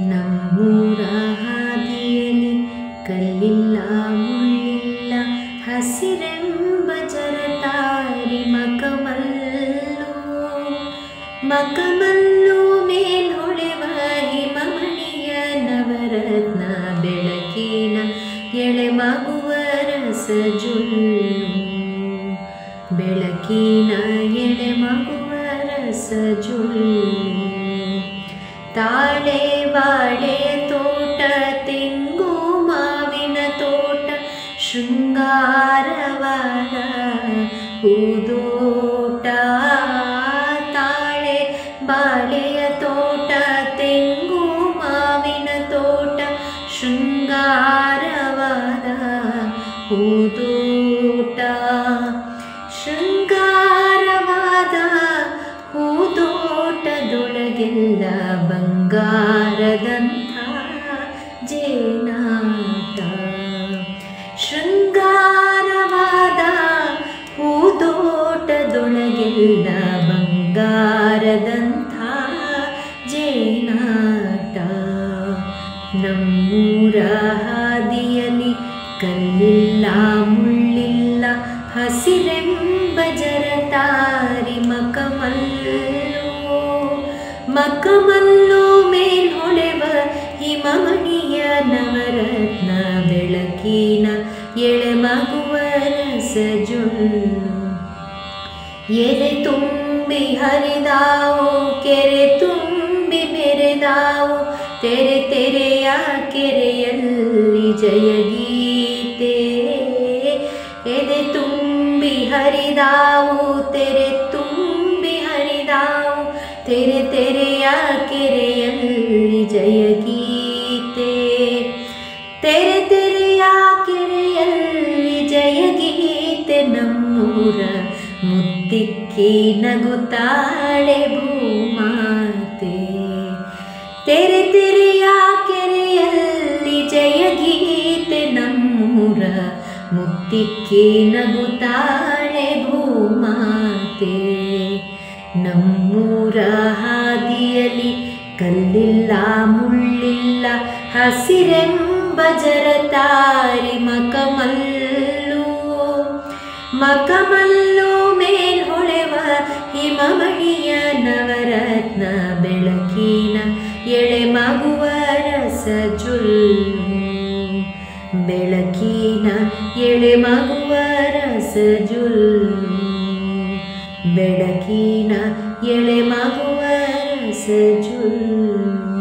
ನಮ್ಮೂರ ಹಾದಿಯಲ್ಲಿ ಕಲ್ಲಿಲ್ಲ ಮುಳ್ಳಿಲ್ಲ ಹಸಿರೆಂಬ ಜರತಾರಿ ಮಕಮಲ್ಲು ಮೇಲ್ಹೊಳೆವ ಹಿಮಮಣಿಯ ನವರತ್ನ ಬೆಳಕಿನ ಎಳೆ ಮಗುವ ರಸಜುಲ್ಲು ಬೆಳಕಿನ ಎಳೆ ಮಗುವ ರಸಜುಲ್ಲು ತಾಳೆ ಬಾಳೆ ತೋಟ ತೆಂಗು ಮಾವಿನ ತೋಟ ಶೃಂಗಾರವಾದ ಹೂದೋಟ ತಾಳೆ ಬಾಳೆಯ ತೋಟ ತೆಂಗು ಮಾವಿನ ತೋಟ ಶೃಂಗಾರವಾದ ಹೂದೋಟ ಶೃಂಗಾರವಾದ ಹೂದೋಟದೊಳಗೆಲ್ಲ ಬಂಗಾರದಂಥ ಜೇನಾಟ ಶೃಂಗಾರವಾದ ಹೂದೋಟದೊಳಗೆಲ್ಲ ಬಂಗಾರದಂಥ ಜೇನಾಟ ನಮ್ಮೂರ ಹಾದಿಯಲ್ಲಿ ಕಲ್ಲಿಲ್ಲ ಮುಳ್ಳಿಲ್ಲ ಹಸಿರೆಂಬ ಜರತಾರಿ ಮಕಮಲ್ಲು ಮೇಲ್ಹೊಳೆವ ಹಿಮಮಣಿಯ ನವರತ್ನ ಬೆಳಕಿನ ಎಳೆ ಮಗುವ ರಸಜುಲ್ಲು ಎರೆ ತುಂಬಿ ಹರಿದಾವು ಕೆರೆ ತುಂಬಿ ಮೆರೆದಾವು ತೆರೆ ತೆರೆಯ ಕೆರೆಯಲ್ಲಿ ಜಯಗೀತೆ ಎದೆ ತುಂಬಿ ಹರಿದಾವು ತೆರೆ ತುಂಬಿ ಹರಿದಾವು ತೆರೆ ತೆರೆಯ ಕೆರೆಯಲ್ಲಿ ಜಯಗೀತೆ ತೆರೆ ತೆರೆಯ ಕೆರೆಯಲ್ಲಿ ಜಯಗೀತೆ ನಮ್ಮೂರ ಮುತ್ತಿಕ್ಕಿ ನಗುತ್ತಾಳೆ ಭೂಮಾತೆ ತೆರೆ ತೆರೆಯ ಕೆರೆಯಲ್ಲಿ ಜಯಗೀತೆ ನಮ್ಮೂರ ಮುತ್ತಿಕ್ಕಿ ನಗುತ್ತಾಳೆ ಭೂಮಾತೆ ನಮ್ಮೂರ ಹಾದಿಯಲ್ಲಿ ಕಲ್ಲಿಲ್ಲ ಮುಳ್ಳಿಲ್ಲ ಹಸಿರೆಂಬ ಜರತಾರಿ ಮಕಮಲ್ಲು ಮೇಲ್ಹೊಳೆವ ಹಿಮಮಣಿಯ ನವರತ್ನ ಬೆಳಕಿನ ಎಳೆ ಮಗುವ ರಸಜುಲ್ಲು ಬೆಳಕಿನ ಎಳೆ ಮಗುವ ರಸಜುಲ್ಲು ಬೆಳಕಿನ ಎಳೆ ಮಗುವ ರಸಜುಲ್ಲು